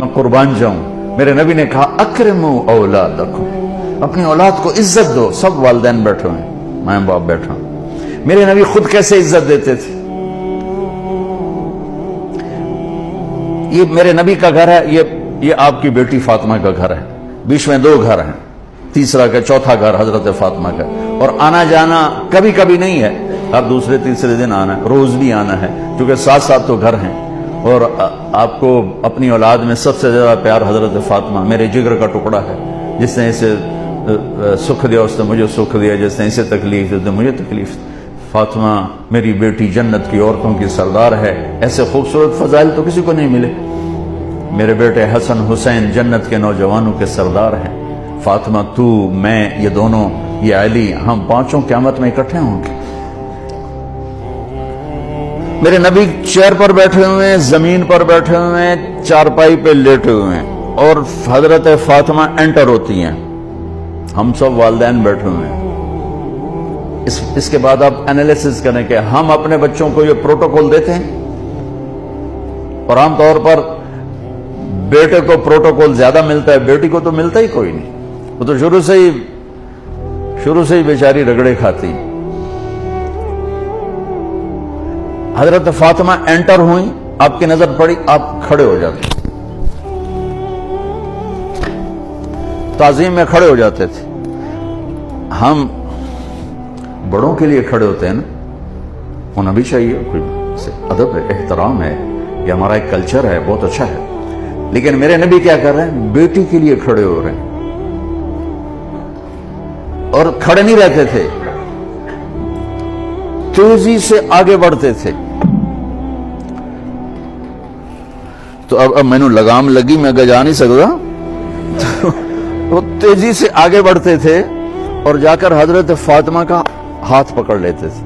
میں قربان جاؤں۔ میرے نبی نے کہا اکرموا اولادکم، اپنی اولاد کو عزت دو۔ سب والدین بیٹھے ہوئے ہیں، ماں باپ بیٹھا ہوں۔ میرے نبی خود کیسے عزت دیتے تھے؟ یہ میرے نبی کا گھر ہے، یہ آپ کی بیٹی فاطمہ کا گھر ہے، بیچ میں 2 گھر ہیں، تیسرا کا چوتھا گھر حضرت فاطمہ کا، اور آنا جانا کبھی کبھی نہیں ہے، ہر دوسرے تیسرے دن آنا ہے، روز بھی آنا ہے، کیونکہ 7 تو گھر ہیں۔ اور آپ کو اپنی اولاد میں سب سے زیادہ پیار حضرت فاطمہ، میرے جگر کا ٹکڑا ہے، جس نے اسے سکھ دیا اس نے مجھے سکھ دیا، جس نے اسے تکلیف دی اس نے مجھے تکلیف۔ فاطمہ میری بیٹی جنت کی عورتوں کی سردار ہے، ایسے خوبصورت فضائل تو کسی کو نہیں ملے۔ میرے بیٹے حسن حسین جنت کے نوجوانوں کے سردار ہیں۔ فاطمہ تو، میں، یہ دونوں، یہ علی، ہم 5 قیامت میں اکٹھے ہوں گے۔ میرے نبی چیئر پر بیٹھے ہوئے ہیں، زمین پر بیٹھے ہوئے ہیں، چارپائی پہ لیٹے ہوئے ہیں، اور حضرت فاطمہ انٹر ہوتی ہیں، ہم سب والدین بیٹھے ہوئے ہیں۔ اس کے بعد آپ انالیسس کریں کہ ہم اپنے بچوں کو یہ پروٹوکول دیتے ہیں، اور عام طور پر بیٹے کو پروٹوکول زیادہ ملتا ہے، بیٹی کو تو ملتا ہی کوئی نہیں، وہ تو شروع سے ہی بیچاری رگڑے کھاتی۔ حضرت فاطمہ انٹر ہوئیں، آپ کی نظر پڑی، آپ کھڑے ہو جاتے، تعظیم میں کھڑے ہو جاتے تھے۔ ہم بڑوں کے لیے کھڑے ہوتے ہیں نا، ہونا بھی چاہیے، کوئی ادب ہے، احترام ہے، یہ ہمارا ایک کلچر ہے، بہت اچھا ہے۔ لیکن میرے نبی کیا کر رہے ہیں؟ بیٹی کے لیے کھڑے ہو رہے ہیں، اور کھڑے نہیں رہتے تھے، تیزی سے آگے بڑھتے تھے۔ تو اب میں نے لگام لگی، میں جا نہیں سکتا، وہ تیزی سے آگے بڑھتے تھے اور جا کر حضرت فاطمہ کا ہاتھ پکڑ لیتے تھے،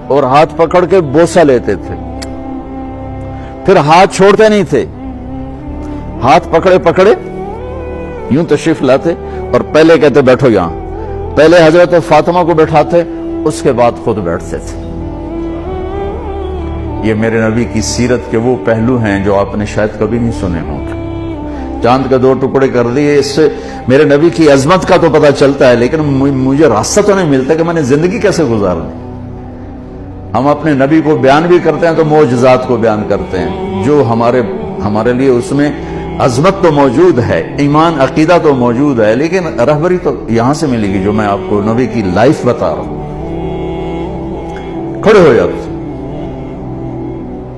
اور ہاتھ پکڑ کے بوسہ لیتے تھے، پھر ہاتھ چھوڑتے نہیں تھے، ہاتھ پکڑے پکڑے یوں تشریف لاتے، اور پہلے کہتے بیٹھو یہاں، پہلے حضرت فاطمہ کو بیٹھاتے، اس کے بعد خود بیٹھتے تھے۔ یہ میرے نبی کی سیرت کے وہ پہلو ہیں جو آپ نے شاید کبھی نہیں سنے ہوں گے۔ چاند کا 2 ٹکڑے کر دیے، اس سے میرے نبی کی عظمت کا تو پتہ چلتا ہے، لیکن مجھے راستہ تو نہیں ملتا کہ میں نے زندگی کیسے گزارنی۔ ہم اپنے نبی کو بیان بھی کرتے ہیں تو معجزات کو بیان کرتے ہیں، جو ہمارے لیے اس میں عظمت تو موجود ہے، ایمان عقیدہ تو موجود ہے، لیکن رہبری تو یہاں سے ملے گی جو میں آپ کو نبی کی لائف بتا رہا ہوں۔ کھڑے ہو جاتے،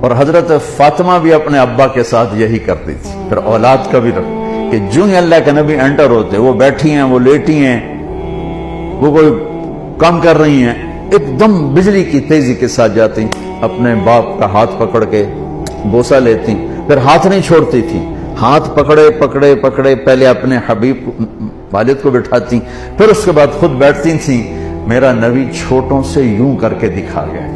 اور حضرت فاطمہ بھی اپنے ابا کے ساتھ یہی کرتی تھی۔ پھر اولاد کا بھی کہ جو ہی اللہ کے نبی انٹر ہوتے، وہ بیٹھی ہیں، وہ لیٹی ہیں، وہ کوئی کام کر رہی ہیں، ایک دم بجلی کی تیزی کے ساتھ جاتی، اپنے باپ کا ہاتھ پکڑ کے بوسہ لیتی، پھر ہاتھ نہیں چھوڑتی تھی، ہاتھ پکڑے پکڑے پکڑے پہلے اپنے حبیب والد کو بٹھاتی، پھر اس کے بعد خود بیٹھتی تھیں۔ میرا نبی چھوٹوں سے یوں کر کے دکھا گیا۔